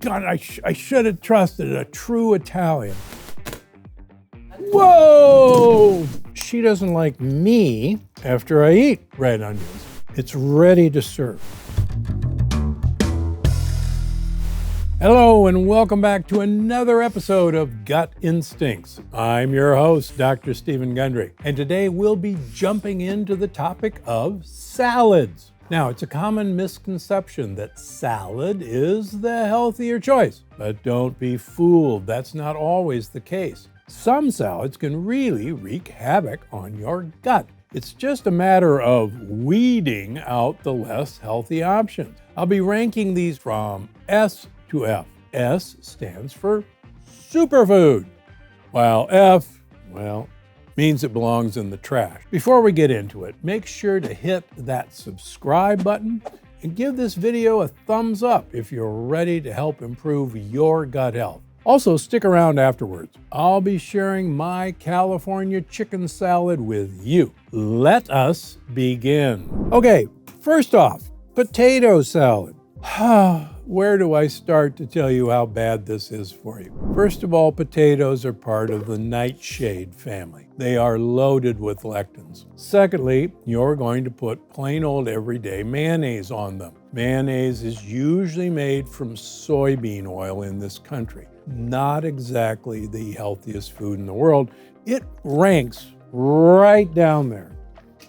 God, I should have trusted a true Italian. Whoa! She doesn't like me after I eat red onions. It's ready to serve. Hello and welcome back to another episode of Gut Instincts. I'm your host, Dr. Stephen Gundry, and today we'll be jumping into the topic of salads. Now, it's a common misconception that salad is the healthier choice, but don't be fooled, that's not always the case. Some salads can really wreak havoc on your gut. It's just a matter of weeding out the less healthy options. I'll be ranking these from S to F. S stands for superfood, while F, means it belongs in the trash. Before we get into it, make sure to hit that subscribe button and give this video a thumbs up if you're ready to help improve your gut health. Also, stick around afterwards. I'll be sharing my California chicken salad with you. Let us begin. Okay, first off, potato salad. Where do I start to tell you how bad this is for you? First of all, potatoes are part of the nightshade family. They are loaded with lectins. Secondly, you're going to put plain old everyday mayonnaise on them. Mayonnaise is usually made from soybean oil in this country. Not exactly the healthiest food in the world. It ranks right down there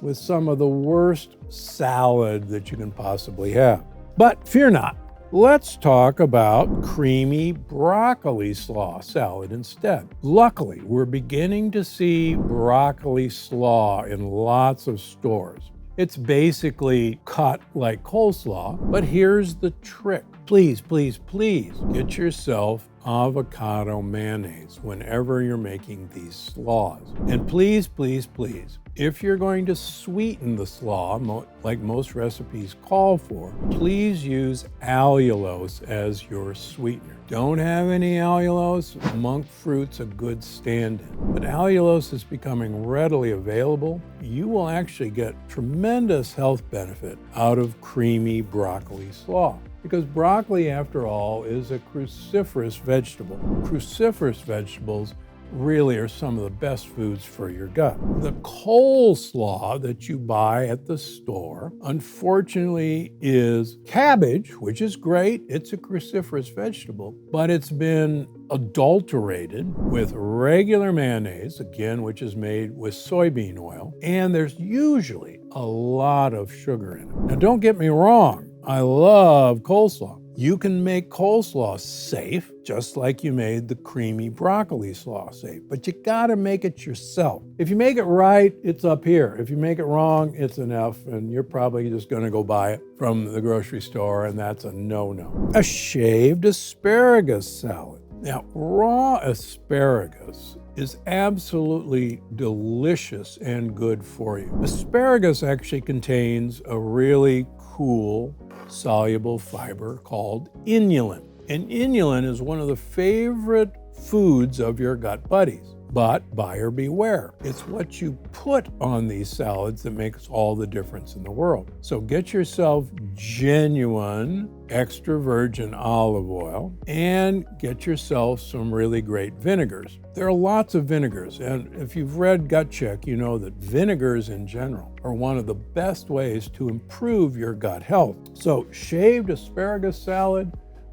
with some of the worst salad that you can possibly have. But fear not. Let's talk about creamy broccoli slaw salad instead. Luckily, we're beginning to see broccoli slaw in lots of stores. It's basically cut like coleslaw, but here's the trick. Please, please, please get yourself avocado mayonnaise whenever you're making these slaws. And please, please, please, if you're going to sweeten the slaw, like most recipes call for, please use allulose as your sweetener. Don't have any allulose? Monk fruit's a good stand-in. But allulose is becoming readily available. You will actually get tremendous health benefit out of creamy broccoli slaw. Because broccoli, after all, is a cruciferous vegetable. Cruciferous vegetables really are some of the best foods for your gut. The coleslaw that you buy at the store, unfortunately, is cabbage, which is great. It's a cruciferous vegetable, but it's been adulterated with regular mayonnaise, again, which is made with soybean oil, and there's usually a lot of sugar in it. Now, don't get me wrong. I love coleslaw. You can make coleslaw safe, just like you made the creamy broccoli slaw safe, but you gotta make it yourself. If you make it right, it's up here. If you make it wrong, it's an F, and you're probably just gonna go buy it from the grocery store, and that's a no-no. A shaved asparagus salad. Now, raw asparagus is absolutely delicious and good for you. Asparagus actually contains a really cool, soluble fiber called inulin. And inulin is one of the favorite foods of your gut buddies. But buyer beware. It's what you put on these salads that makes all the difference in the world. So get yourself genuine extra virgin olive oil and get yourself some really great vinegars. There are lots of vinegars, and if you've read Gut Check, you know that vinegars in general are one of the best ways to improve your gut health. So shaved asparagus salad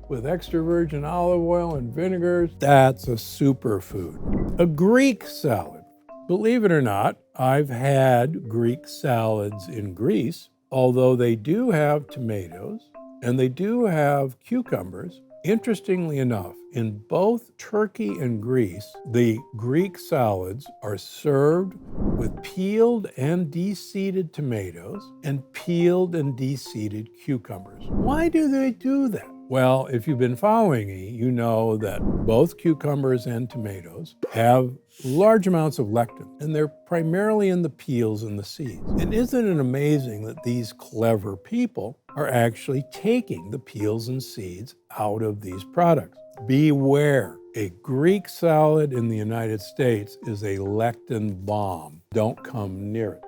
with extra virgin olive oil and vinegars, that's a superfood. A Greek salad. Believe it or not, I've had Greek salads in Greece, although they do have tomatoes and they do have cucumbers. Interestingly enough, in both Turkey and Greece, the Greek salads are served with peeled and de-seeded tomatoes and peeled and de-seeded cucumbers. Why do they do that? Well, if you've been following me, you know that both cucumbers and tomatoes have large amounts of lectin, and they're primarily in the peels and the seeds. And isn't it amazing that these clever people are actually taking the peels and seeds out of these products? Beware. A Greek salad in the United States is a lectin bomb. Don't come near it.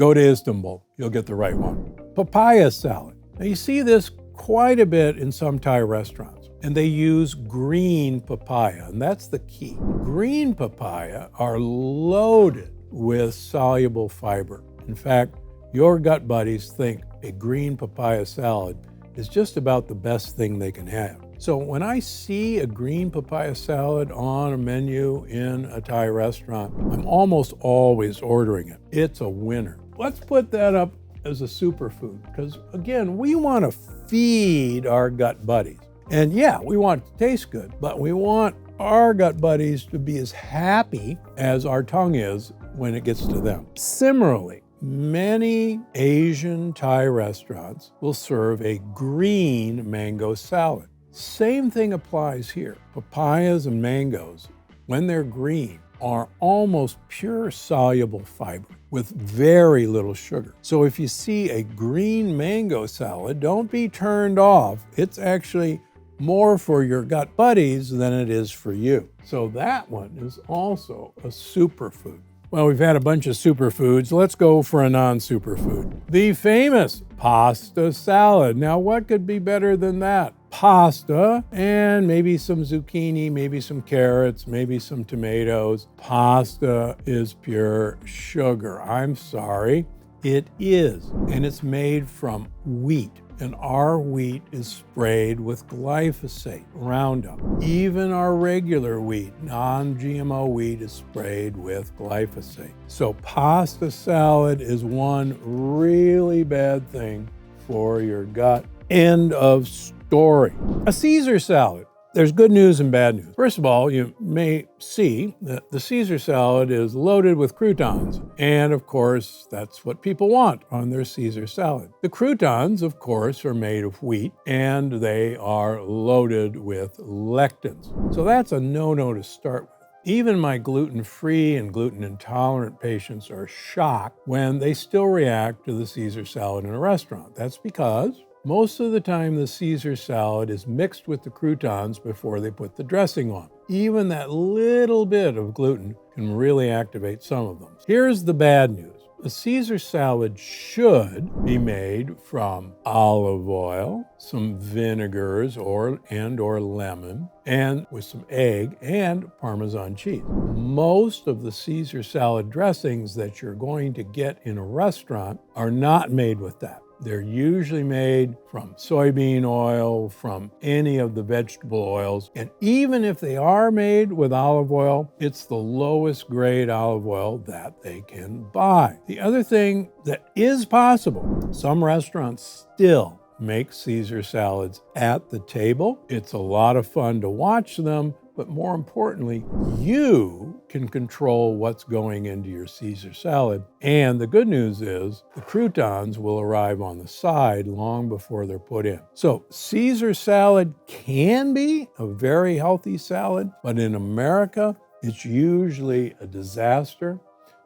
Go to Istanbul. You'll get the right one. Papaya salad. Now you see this quite a bit in some Thai restaurants. And they use green papaya, and that's the key. Green papaya are loaded with soluble fiber. In fact, your gut buddies think a green papaya salad is just about the best thing they can have. So when I see a green papaya salad on a menu in a Thai restaurant, I'm almost always ordering it. It's a winner. Let's put that up as a superfood, because again, we want to feed our gut buddies. And yeah, we want it to taste good, but we want our gut buddies to be as happy as our tongue is when it gets to them. Similarly, many Asian Thai restaurants will serve a green mango salad. Same thing applies here. Papayas and mangoes, when they're green, are almost pure soluble fiber with very little sugar. So if you see a green mango salad, don't be turned off. It's actually more for your gut buddies than it is for you. So that one is also a superfood. Well, we've had a bunch of superfoods. Let's go for a non-superfood. The famous pasta salad. Now, what could be better than that? Pasta and maybe some zucchini, maybe some carrots, maybe some tomatoes. Pasta is pure sugar. I'm sorry, it is. And it's made from wheat. And our wheat is sprayed with glyphosate, Roundup. Even our regular wheat, non-GMO wheat, is sprayed with glyphosate. So pasta salad is one really bad thing for your gut. End of story. A Caesar salad. There's good news and bad news. First of all, you may see that the Caesar salad is loaded with croutons. And of course, that's what people want on their Caesar salad. The croutons, of course, are made of wheat and they are loaded with lectins. So that's a no-no to start with. Even my gluten-free and gluten-intolerant patients are shocked when they still react to the Caesar salad in a restaurant. That's because most of the time, the Caesar salad is mixed with the croutons before they put the dressing on. Even that little bit of gluten can really activate some of them. Here's the bad news. The Caesar salad should be made from olive oil, some vinegars or lemon, and with some egg and Parmesan cheese. Most of the Caesar salad dressings that you're going to get in a restaurant are not made with that. They're usually made from soybean oil, from any of the vegetable oils. And even if they are made with olive oil, it's the lowest grade olive oil that they can buy. The other thing that is possible, some restaurants still make Caesar salads at the table. It's a lot of fun to watch them, but more importantly, you can control what's going into your Caesar salad. And the good news is the croutons will arrive on the side long before they're put in. So Caesar salad can be a very healthy salad, but in America, it's usually a disaster.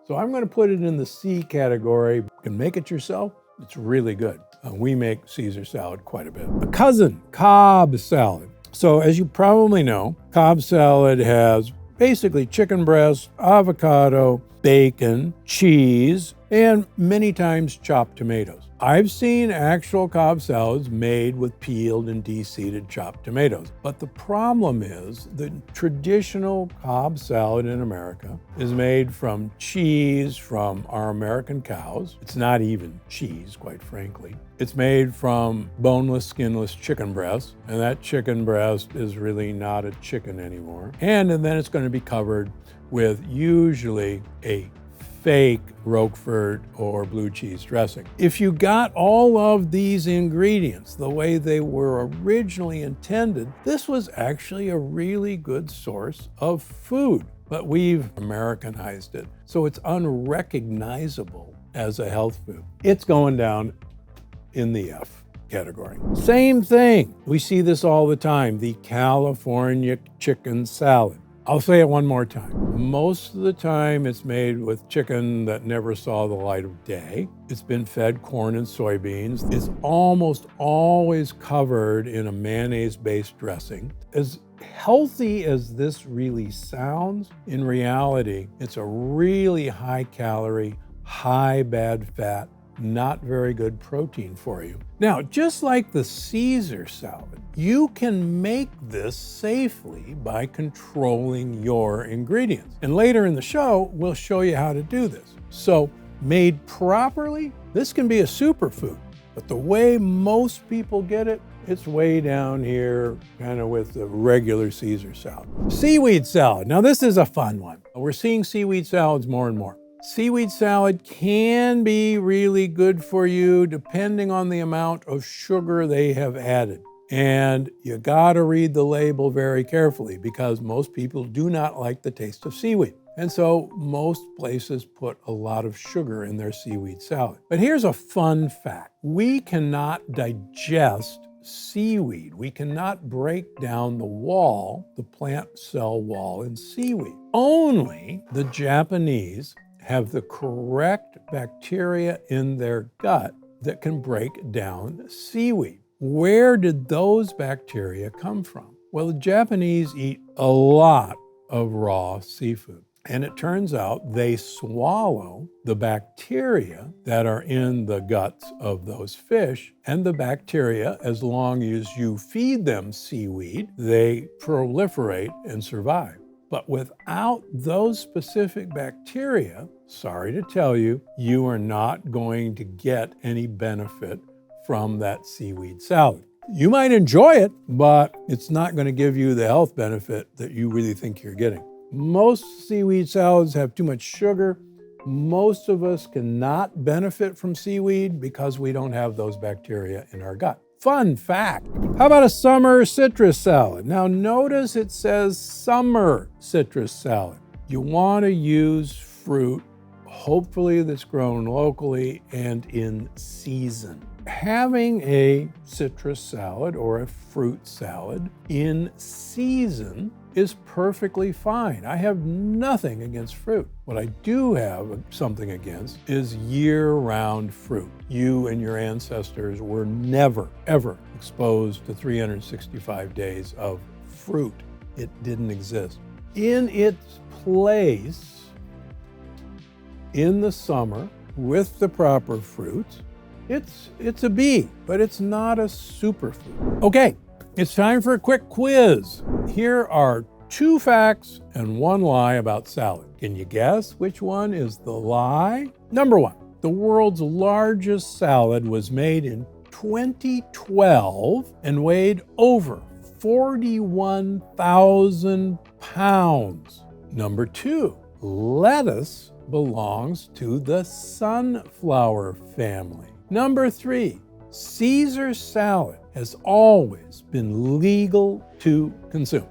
So I'm going to put it in the C category. You can make it yourself. It's really good. We make Caesar salad quite a bit. A cousin, Cobb Salad. So as you probably know, Cobb salad has basically chicken breast, avocado, bacon, cheese, and many times chopped tomatoes. I've seen actual Cobb salads made with peeled and de-seeded chopped tomatoes. But the problem is the traditional Cobb salad in America is made from cheese from our American cows. It's not even cheese, quite frankly. It's made from boneless, skinless chicken breast, and that chicken breast is really not a chicken anymore. And then it's going to be covered with usually a fake Roquefort or blue cheese dressing. If you got all of these ingredients the way they were originally intended, this was actually a really good source of food. But we've Americanized it, so it's unrecognizable as a health food. It's going down in the F category. Same thing. We see this all the time, the California chicken salad. I'll say it one more time. Most of the time it's made with chicken that never saw the light of day. It's been fed corn and soybeans. It's almost always covered in a mayonnaise-based dressing. As healthy as this really sounds, in reality, it's a really high calorie, high bad fat, not very good protein for you. Now, just like the Caesar salad, you can make this safely by controlling your ingredients. And later in the show, we'll show you how to do this. So, made properly, this can be a superfood. But the way most people get it, it's way down here, kind of with the regular Caesar salad. Seaweed salad. Now, this is a fun one. We're seeing seaweed salads more and more. Seaweed salad can be really good for you depending on the amount of sugar they have added. And you gotta read the label very carefully because most people do not like the taste of seaweed. And so most places put a lot of sugar in their seaweed salad. But here's a fun fact. We cannot digest seaweed. We cannot break down the wall, the plant cell wall in seaweed. Only the Japanese have the correct bacteria in their gut that can break down seaweed. Where did those bacteria come from? Well, the Japanese eat a lot of raw seafood. And it turns out they swallow the bacteria that are in the guts of those fish. And the bacteria, as long as you feed them seaweed, they proliferate and survive. But without those specific bacteria, sorry to tell you, you are not going to get any benefit from that seaweed salad. You might enjoy it, but it's not going to give you the health benefit that you really think you're getting. Most seaweed salads have too much sugar. Most of us cannot benefit from seaweed because we don't have those bacteria in our gut. Fun fact. How about a summer citrus salad? Now notice it says summer citrus salad. You want to use fruit, hopefully that's grown locally and in season. Having a citrus salad or a fruit salad in season is perfectly fine. I have nothing against fruit. What I do have something against is year-round fruit. You and your ancestors were never, ever exposed to 365 days of fruit. It didn't exist. In its place, in the summer, with the proper fruits, it's a bee, but it's not a superfood. Okay, it's time for a quick quiz. Here are 2 facts and 1 lie about salad. Can you guess which one is the lie? Number 1, the world's largest salad was made in 2012 and weighed over 41,000 pounds. Number 2, lettuce belongs to the sunflower family. Number 3, Caesar salad has always been legal to consume.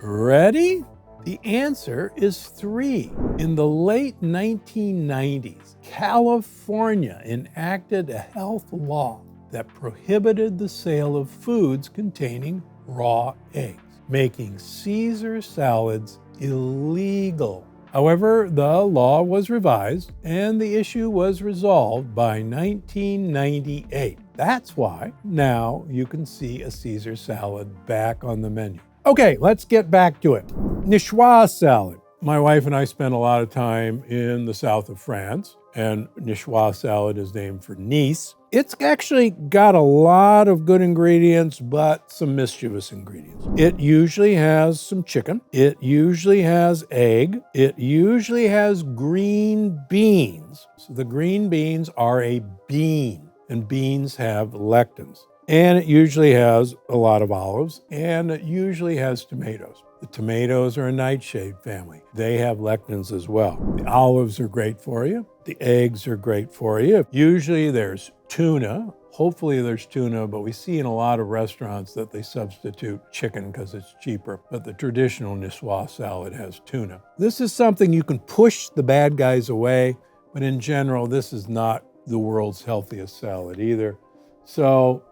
Ready? The answer is 3. In the late 1990s, California enacted a health law that prohibited the sale of foods containing raw eggs, making Caesar salads illegal. However, the law was revised and the issue was resolved by 1998. That's why now you can see a Caesar salad back on the menu. Okay, let's get back to it. Nicoise salad. My wife and I spent a lot of time in the south of France, and Nicoise salad is named for Nice. It's actually got a lot of good ingredients, but some mischievous ingredients. It usually has some chicken. It usually has egg. It usually has green beans. So the green beans are a bean, and beans have lectins. And it usually has a lot of olives, and it usually has tomatoes. The tomatoes are a nightshade family. They have lectins as well. The olives are great for you. The eggs are great for you. Usually there's tuna. Hopefully there's tuna, but we see in a lot of restaurants that they substitute chicken because it's cheaper. But the traditional Nicoise salad has tuna. This is something you can push the bad guys away, but in general, this is not the world's healthiest salad either. So,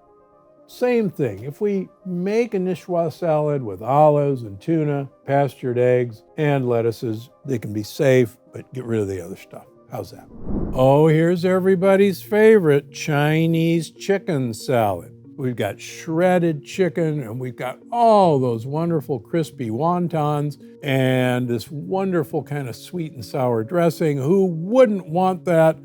same thing. If we make a Nicoise salad with olives and tuna, pastured eggs, and lettuces, they can be safe, but get rid of the other stuff. How's that? Oh, here's everybody's favorite Chinese chicken salad. We've got shredded chicken, and we've got all those wonderful crispy wontons, and this wonderful kind of sweet and sour dressing. Who wouldn't want that?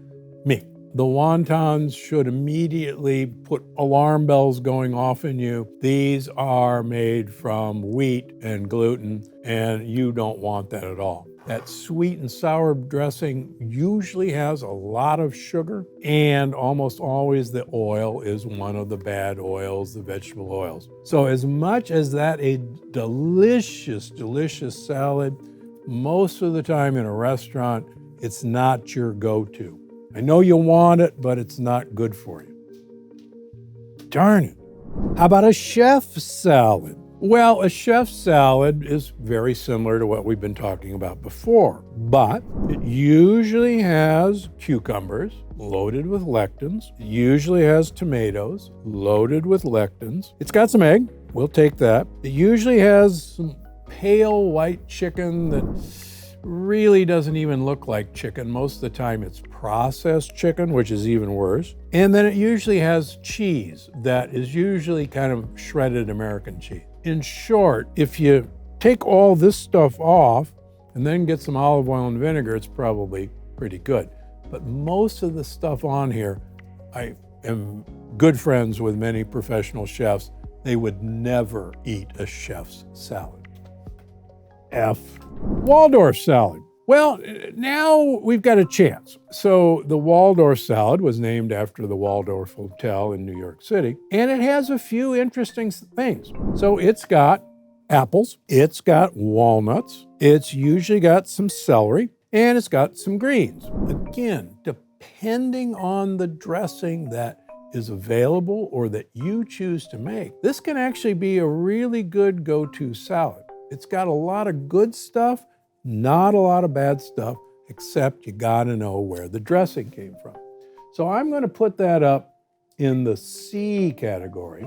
Me. The wontons should immediately put alarm bells going off in you. These are made from wheat and gluten, and you don't want that at all. That sweet and sour dressing usually has a lot of sugar, and almost always the oil is one of the bad oils, the vegetable oils. So as much as that a delicious, delicious salad, most of the time in a restaurant, it's not your go-to. I know you want it, but it's not good for you. Darn it. How about a chef's salad? Well, a chef's salad is very similar to what we've been talking about before, but it usually has cucumbers loaded with lectins. It usually has tomatoes loaded with lectins. It's got some egg. We'll take that. It usually has some pale white chicken that really doesn't even look like chicken. Most of the time it's processed chicken, which is even worse. And then it usually has cheese that is usually kind of shredded American cheese. In short, if you take all this stuff off and then get some olive oil and vinegar, it's probably pretty good. But most of the stuff on here, I am good friends with many professional chefs. They would never eat a chef's salad. Waldorf salad. Well, now we've got a chance. So the Waldorf salad was named after the Waldorf Hotel in New York City, and it has a few interesting things. So it's got apples, it's got walnuts, it's usually got some celery, and it's got some greens. Again, depending on the dressing that is available or that you choose to make, this can actually be a really good go-to salad. It's got a lot of good stuff, not a lot of bad stuff, except you gotta know where the dressing came from. So I'm gonna put that up in the C category.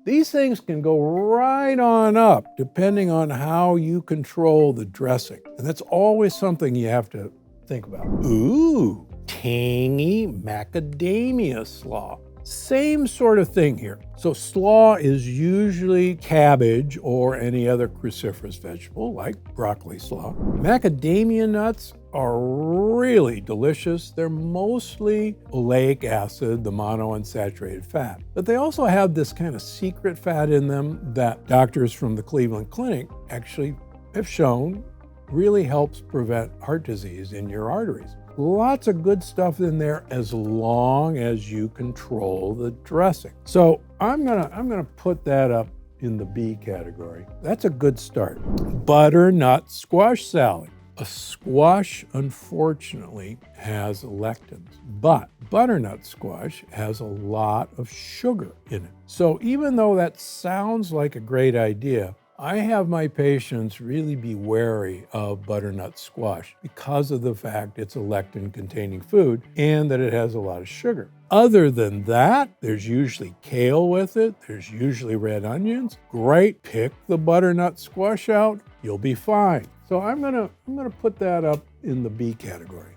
These things can go right on up depending on how you control the dressing. And that's always something you have to think about. Ooh, tangy Macadamia Slaw. Same sort of thing here. So slaw is usually cabbage or any other cruciferous vegetable like broccoli slaw. Macadamia nuts are really delicious. They're mostly oleic acid, the monounsaturated fat. But they also have this kind of secret fat in them that doctors from the Cleveland Clinic actually have shown really helps prevent heart disease in your arteries. Lots of good stuff in there as long as you control the dressing. So I'm gonna put that up in the B category. That's a good start. Butternut squash salad. A squash, unfortunately, has lectins, but butternut squash has a lot of sugar in it. So even though that sounds like a great idea, I have my patients really be wary of butternut squash because of the fact it's a lectin-containing food and that it has a lot of sugar. Other than that, there's usually kale with it. There's usually red onions. Great, pick the butternut squash out. You'll be fine. So I'm gonna put that up in the B category.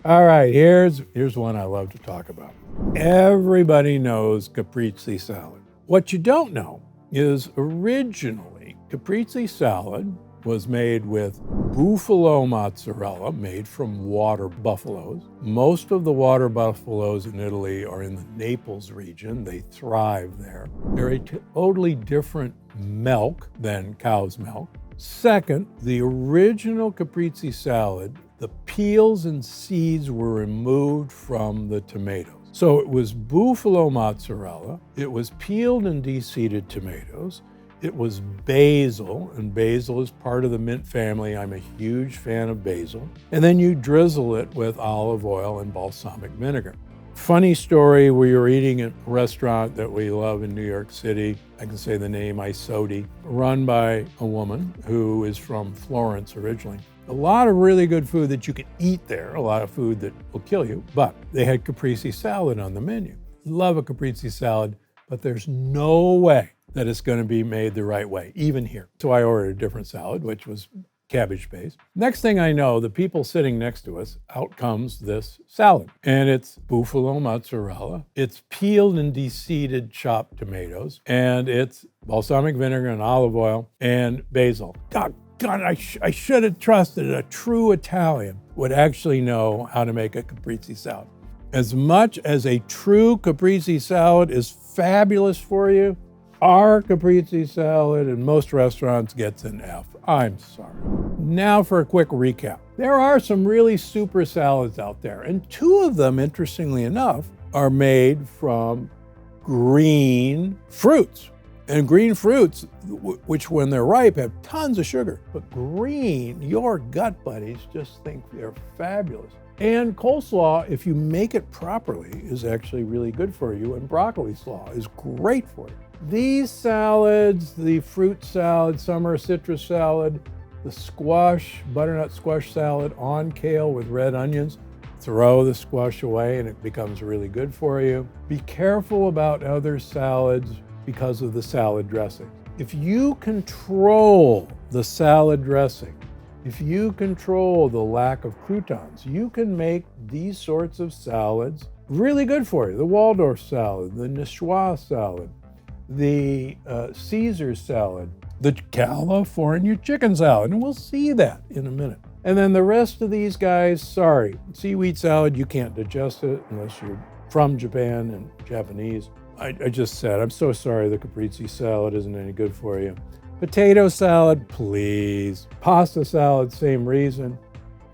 All right, here's one I love to talk about. Everybody knows Caprese salad. What you don't know is originally Caprese salad was made with buffalo mozzarella made from water buffaloes. Most of the water buffaloes in Italy are in the Naples region. They thrive there. They're a totally different milk than cow's milk. Second, the original Caprese salad, the peels and seeds were removed from the tomatoes. So it was buffalo mozzarella, it was peeled and de-seeded tomatoes, it was basil, and basil is part of the mint family. I'm a huge fan of basil. And then you drizzle it with olive oil and balsamic vinegar. Funny story, we were eating at a restaurant that we love in New York City. I can say the name, Isodi, run by a woman who is from Florence originally. A lot of really good food that you can eat there, a lot of food that will kill you, but they had Caprese salad on the menu. Love a Caprese salad, but there's no way that it's going to be made the right way, even here. So I ordered a different salad, which was cabbage-based. Next thing I know, the people sitting next to us, out comes this salad. And it's buffalo mozzarella, it's peeled and de-seeded chopped tomatoes, and it's balsamic vinegar and olive oil and basil. God, I should have trusted a true Italian would actually know how to make a Caprese salad. As much as a true Caprese salad is fabulous for you, our Caprese salad in most restaurants gets an F. I'm sorry. Now for a quick recap. There are some really super salads out there, and two of them, interestingly enough, are made from green fruits. And green fruits, which when they're ripe have tons of sugar, but green, your gut buddies just think they're fabulous. And coleslaw, if you make it properly, is actually really good for you, and broccoli slaw is great for you. These salads, the fruit salad, summer citrus salad, the squash, butternut squash salad on kale with red onions, throw the squash away and it becomes really good for you. Be careful about other salads because of the salad dressing. If you control the salad dressing, if you control the lack of croutons, you can make these sorts of salads really good for you. The Waldorf salad, the Nicoise salad, the Caesar salad, the California chicken salad, and we'll see that in a minute. And then the rest of these guys, sorry, seaweed salad, you can't digest it unless you're from Japan and Japanese. I just said, I'm so sorry the Caprese salad isn't any good for you. Potato salad, please. Pasta salad, same reason.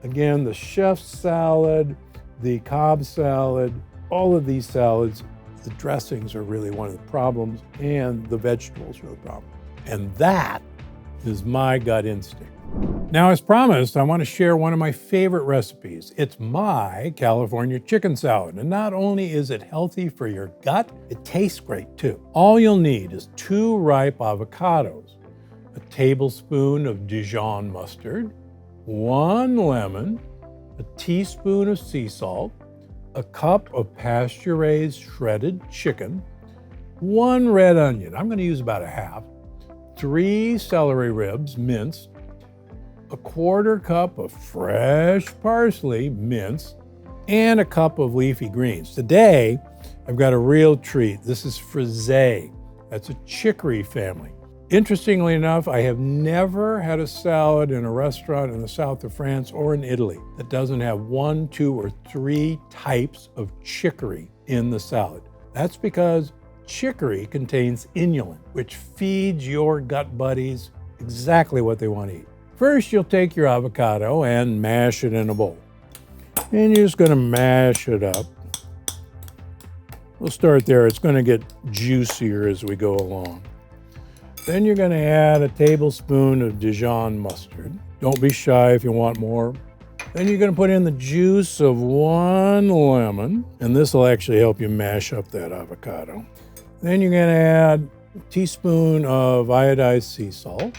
Again, the chef's salad, the Cobb salad, all of these salads, the dressings are really one of the problems, and the vegetables are the problem. And that is my gut instinct. Now, as promised, I want to share one of my favorite recipes. It's my California chicken salad. And not only is it healthy for your gut, it tastes great too. All you'll need is 2 ripe avocados, a tablespoon of Dijon mustard, 1 lemon, a teaspoon of sea salt, a cup of pasture-raised shredded chicken, 1 red onion, I'm going to use about a half, 3 celery ribs minced, a 1/4 cup of fresh parsley minced, and a cup of leafy greens. Today, I've got a real treat. This is frisee. That's a chicory family. Interestingly enough, I have never had a salad in a restaurant in the south of France or in Italy that doesn't have 1, 2, or 3 types of chicory in the salad. That's because chicory contains inulin, which feeds your gut buddies exactly what they want to eat. First, you'll take your avocado and mash it in a bowl. And you're just going to mash it up. We'll start there. It's going to get juicier as we go along. Then you're going to add a tablespoon of Dijon mustard. Don't be shy if you want more. Then you're going to put in the juice of 1 lemon, and this will actually help you mash up that avocado. Then you're going to add a teaspoon of iodized sea salt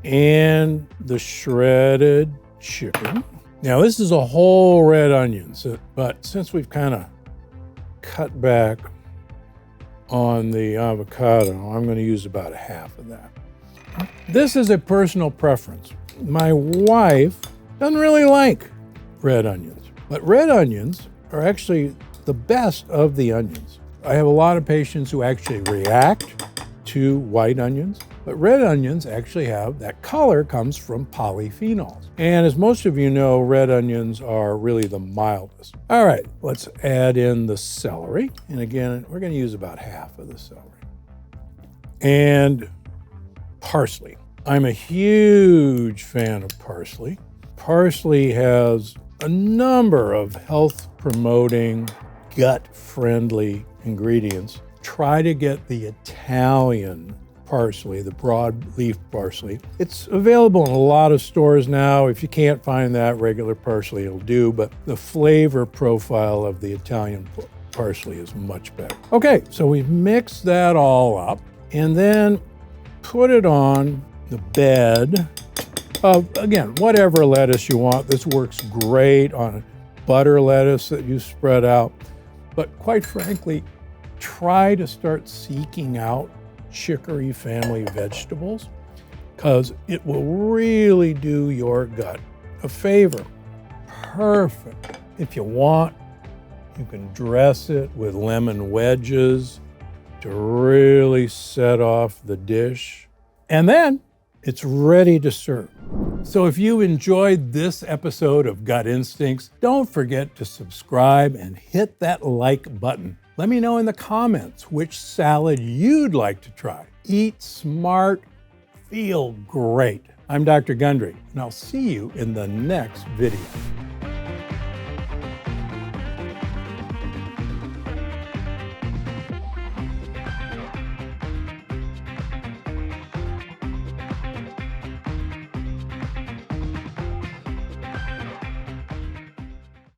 and the shredded chicken. Now, this is a whole red onion, but since we've kind of cut back on the avocado, I'm going to use about a half of that. This is a personal preference. My wife doesn't really like red onions, but red onions are actually the best of the onions. I have a lot of patients who actually react to white onions, but red onions actually have that color comes from polyphenols. And as most of you know, red onions are really the mildest. All right, let's add in the celery. And again, we're going to use about half of the celery. And parsley. I'm a huge fan of parsley. Parsley has a number of health-promoting, gut-friendly ingredients. Try to get the Italian parsley, the broadleaf parsley. It's available in a lot of stores now. If you can't find that, regular parsley will do, but the flavor profile of the Italian parsley is much better. Okay, so we've mixed that all up and then put it on the bed of, again, whatever lettuce you want. This works great on butter lettuce that you spread out, but quite frankly, try to start seeking out chicory family vegetables because it will really do your gut a favor. Perfect. If you want, you can dress it with lemon wedges to really set off the dish. And then it's ready to serve. So if you enjoyed this episode of Gut Instincts, don't forget to subscribe and hit that like button. Let me know in the comments which salad you'd like to try. Eat smart, feel great. I'm Dr. Gundry, and I'll see you in the next video.